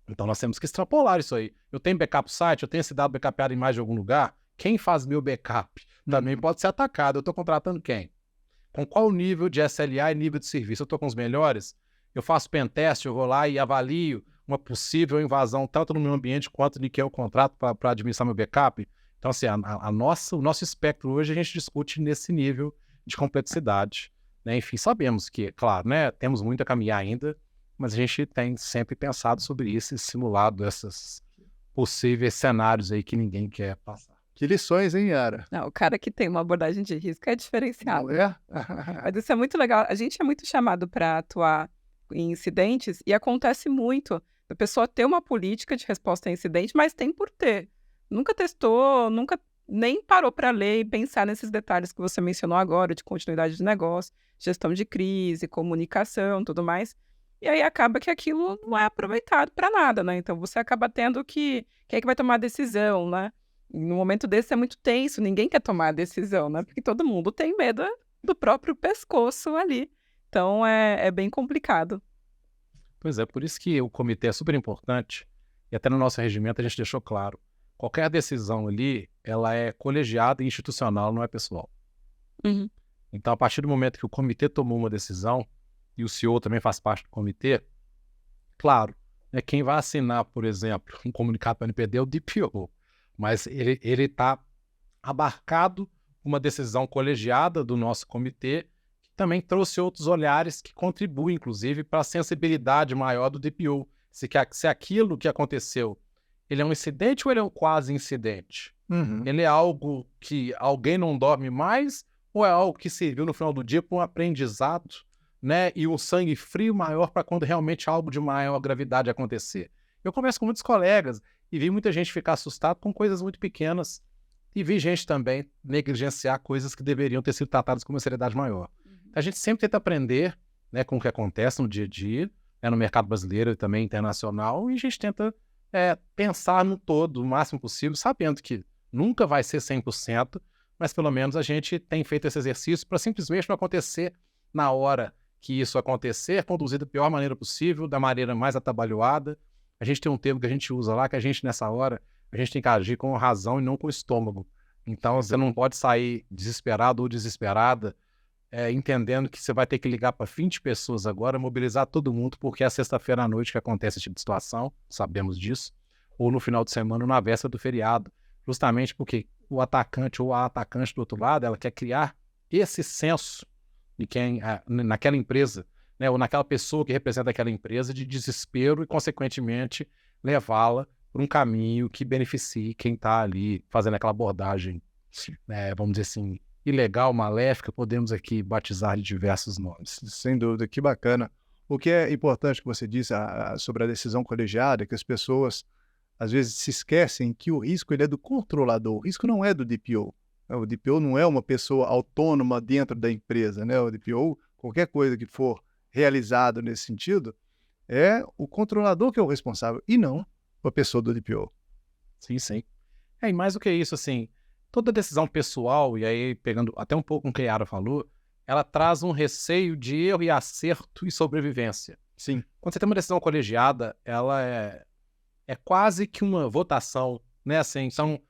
Então nós temos que extrapolar isso aí. Eu tenho backup site, eu tenho esse dado backupado em mais de algum lugar. Quem faz meu backup também pode ser atacado. Eu estou contratando quem? Com qual nível de SLA e nível de serviço? Eu estou com os melhores? Eu faço pentest, eu vou lá e avalio uma possível invasão, tanto no meu ambiente quanto de quem eu contrato para administrar meu backup. Então, assim, o nosso espectro hoje a gente discute nesse nível de complexidade. Né? Enfim, sabemos que, claro, né, temos muito a caminhar ainda, mas a gente tem sempre pensado sobre isso e simulado esses possíveis cenários aí que ninguém quer passar. Que lições, hein, Yara? Não, o cara que tem uma abordagem de risco é diferenciado. Não é? Mas isso é muito legal. A gente é muito chamado para atuar em incidentes e acontece muito a pessoa ter uma política de resposta a incidente, mas tem por ter. Nunca testou, nunca nem parou para ler e pensar nesses detalhes que você mencionou agora, de continuidade de negócio, gestão de crise, comunicação, tudo mais. E aí acaba que aquilo não é aproveitado para nada, né? Então você acaba tendo quem é que vai tomar a decisão, né? No momento desse é muito tenso, ninguém quer tomar a decisão, né? Porque todo mundo tem medo do próprio pescoço ali. Então é bem complicado. Pois é, por isso que o comitê é super importante, e até no nosso regimento a gente deixou claro, qualquer decisão ali, ela é colegiada e institucional, não é pessoal. Uhum. Então, a partir do momento que o comitê tomou uma decisão, e o CEO também faz parte do comitê, claro, né, quem vai assinar, por exemplo, um comunicado para o NPD é o DPO, mas ele está abarcado uma decisão colegiada do nosso comitê, que também trouxe outros olhares que contribuem, inclusive, para a sensibilidade maior do DPO. Se aquilo que aconteceu, ele é um incidente ou ele é um quase incidente? Uhum. Ele é algo que alguém não dorme mais ou é algo que serviu no final do dia para um aprendizado, né, e um sangue frio maior para quando realmente algo de maior gravidade acontecer? Eu converso com muitos colegas e vi muita gente ficar assustado com coisas muito pequenas, e vi gente também negligenciar coisas que deveriam ter sido tratadas com uma seriedade maior. A gente sempre tenta aprender, né, com o que acontece no dia a dia, né, no mercado brasileiro e também internacional, e a gente tenta pensar no todo, o máximo possível, sabendo que nunca vai ser 100%, mas pelo menos a gente tem feito esse exercício para simplesmente não acontecer na hora que isso acontecer, conduzir da pior maneira possível, da maneira mais atabalhoada. A gente tem um termo que a gente usa lá, que a gente nessa hora, a gente tem que agir com razão e não com o estômago. Então você não pode sair desesperado ou desesperada, entendendo que você vai ter que ligar para 20 pessoas agora, mobilizar todo mundo, porque é sexta-feira à noite que acontece esse tipo de situação, sabemos disso, ou no final de semana, ou na véspera do feriado, justamente porque o atacante ou a atacante do outro lado, ela quer criar esse senso de quem, naquela empresa, né, ou naquela pessoa que representa aquela empresa, de desespero e, consequentemente, levá-la por um caminho que beneficie quem está ali fazendo aquela abordagem, vamos dizer assim, ilegal, maléfica, podemos aqui batizar de diversos nomes. Sem dúvida, que bacana. O que é importante que você disse sobre a decisão colegiada, que as pessoas às vezes se esquecem que o risco ele é do controlador, o risco não é do DPO. O DPO não é uma pessoa autônoma dentro da empresa, né? O DPO, qualquer coisa que for realizado nesse sentido, é o controlador que é o responsável e não a pessoa do DPO. Sim, sim. E mais do que isso, assim, toda decisão pessoal, e aí pegando até um pouco com o que a Yara falou, ela traz um receio de erro e acerto e sobrevivência. Sim. Quando você tem uma decisão colegiada, ela é quase que uma votação, né? Assim, então,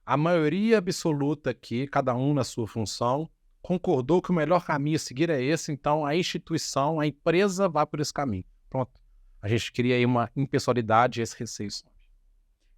a maioria absoluta aqui, cada um na sua função, concordou que o melhor caminho a seguir é esse, então a instituição, a empresa vai por esse caminho. Pronto. A gente cria aí uma impessoalidade e esse receio.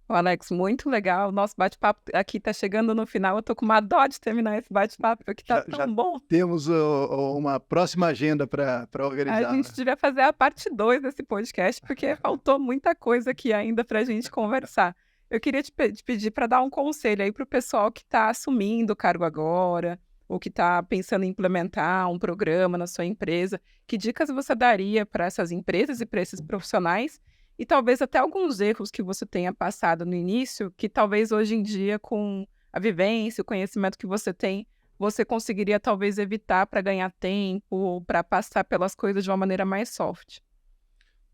Ô, Alex, muito legal. Nosso bate-papo aqui tá chegando no final. Eu tô com uma dó de terminar esse bate-papo, porque tá tão bom. Temos uma próxima agenda para organizar. A gente devia fazer a parte 2 desse podcast, porque faltou muita coisa aqui ainda pra gente conversar. Eu queria te pedir para dar um conselho aí pro pessoal que tá assumindo o cargo agora, ou que tá pensando em implementar um programa na sua empresa. Que dicas você daria para essas empresas e para esses profissionais? E talvez até alguns erros que você tenha passado no início, que talvez hoje em dia, com a vivência, o conhecimento que você tem, você conseguiria talvez evitar para ganhar tempo, ou para passar pelas coisas de uma maneira mais soft.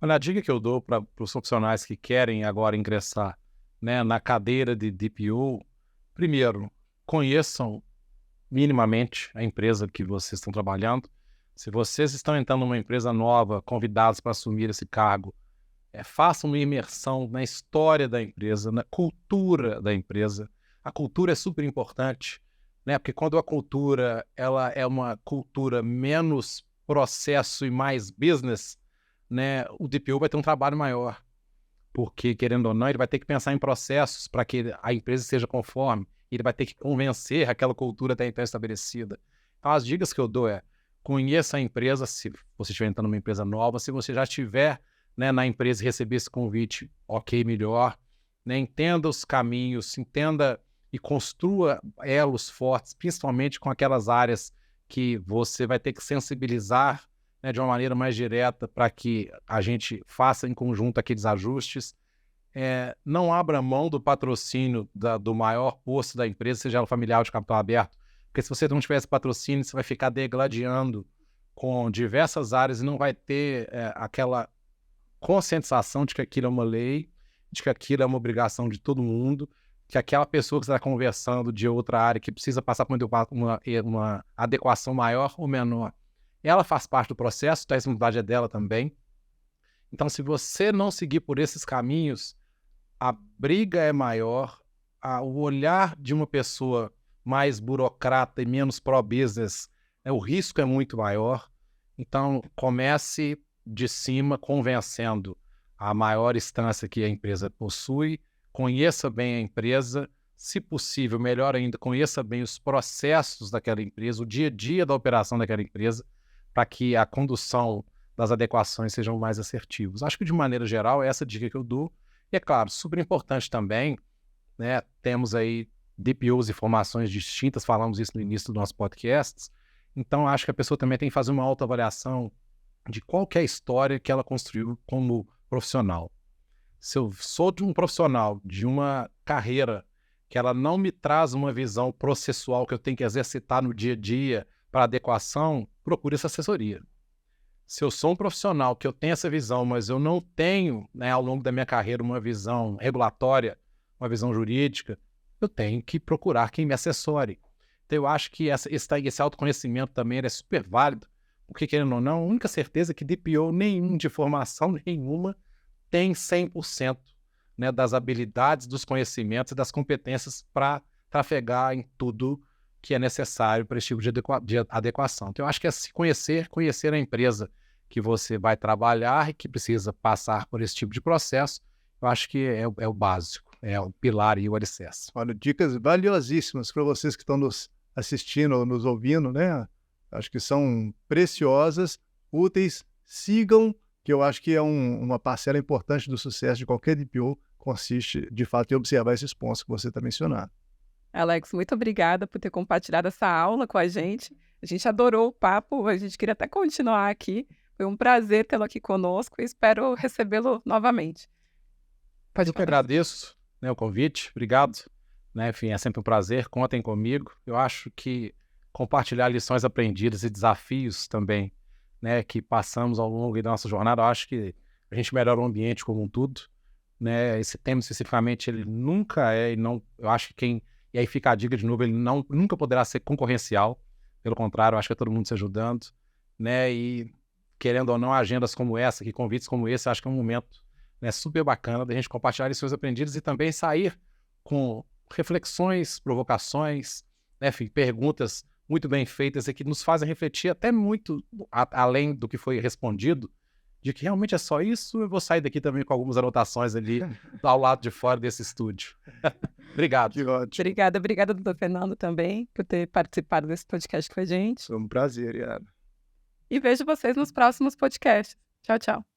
Olha, a dica que eu dou para os profissionais que querem agora ingressar, né, na cadeira de DPO, primeiro, conheçam minimamente a empresa que vocês estão trabalhando. Se vocês estão entrando numa empresa nova, convidados para assumir esse cargo, façam uma imersão na história da empresa, na cultura da empresa. A cultura é super importante, né? Porque quando a cultura ela é uma cultura menos processo e mais business, né, o DPO vai ter um trabalho maior. Porque, querendo ou não, ele vai ter que pensar em processos para que a empresa seja conforme. Ele vai ter que convencer aquela cultura até então estabelecida. Então, as dicas que eu dou conheça a empresa, se você estiver entrando numa empresa nova, se você já estiver, né, na empresa e receber esse convite, ok, melhor. Né, entenda os caminhos, entenda e construa elos fortes, principalmente com aquelas áreas que você vai ter que sensibilizar, né, de uma maneira mais direta para que a gente faça em conjunto aqueles ajustes. Não abra mão do patrocínio do maior posto da empresa, seja ela familiar ou de capital aberto, porque se você não tiver esse patrocínio, você vai ficar degladiando com diversas áreas e não vai ter aquela conscientização de que aquilo é uma lei, de que aquilo é uma obrigação de todo mundo, que aquela pessoa que está conversando de outra área que precisa passar por uma adequação maior ou menor, ela faz parte do processo, então a responsabilidade é dela também. Então, se você não seguir por esses caminhos, a briga é maior, o olhar de uma pessoa mais burocrata e menos pro-business, o risco é muito maior. Então, comece de cima convencendo a maior instância que a empresa possui, conheça bem a empresa, se possível, melhor ainda, conheça bem os processos daquela empresa, o dia a dia da operação daquela empresa, para que a condução das adequações sejam mais assertivos. Acho que, de maneira geral, é essa dica que eu dou. E, é claro, super importante também, né, temos aí DPOs e formações distintas, falamos isso no início do nosso podcast, então acho que a pessoa também tem que fazer uma autoavaliação de qual que é a história que ela construiu como profissional. Se eu sou de um profissional, de uma carreira que ela não me traz uma visão processual que eu tenho que exercitar no dia a dia para adequação, procure essa assessoria. Se eu sou um profissional que eu tenho essa visão, mas eu não tenho, né, ao longo da minha carreira, uma visão regulatória, uma visão jurídica, eu tenho que procurar quem me assessore. Então, eu acho que esse autoconhecimento também é super válido, porque, querendo ou não, a única certeza é que DPO nenhum, de formação nenhuma, tem 100%, né, das habilidades, dos conhecimentos e das competências para trafegar em tudo que é necessário para esse tipo de adequação. Então, eu acho que é se conhecer a empresa que você vai trabalhar e que precisa passar por esse tipo de processo, eu acho que é o básico, é o pilar e o alicerce. Olha, dicas valiosíssimas para vocês que estão nos assistindo ou nos ouvindo, né? Acho que são preciosas, úteis, sigam, que eu acho que é uma parcela importante do sucesso de qualquer DPO, consiste, de fato, em observar esses pontos que você está mencionando. Alex, muito obrigada por ter compartilhado essa aula com a gente. A gente adorou o papo, a gente queria até continuar aqui. Foi um prazer tê-lo aqui conosco e espero recebê-lo novamente. Eu que agradeço, né, o convite, obrigado. Né, enfim, é sempre um prazer, contem comigo. Eu acho que compartilhar lições aprendidas e desafios também, né, que passamos ao longo da nossa jornada, eu acho que a gente melhora o ambiente como um todo. Né, esse tema especificamente, ele nunca é, e não, eu acho que e aí fica a dica de novo, ele nunca poderá ser concorrencial, pelo contrário, eu acho que é todo mundo se ajudando, né, e querendo ou não, agendas como essa, convites como esse, eu acho que é um momento, né, super bacana da gente compartilhar lições aprendidas e também sair com reflexões, provocações, né, enfim, perguntas muito bem feitas e que nos fazem refletir até muito além do que foi respondido, de que realmente é só isso. Eu vou sair daqui também com algumas anotações ali ao lado de fora desse estúdio. Obrigado. Obrigada, doutor Fernando, também, por ter participado desse podcast com a gente. Foi um prazer, Yara. E vejo vocês nos próximos podcasts. Tchau, tchau.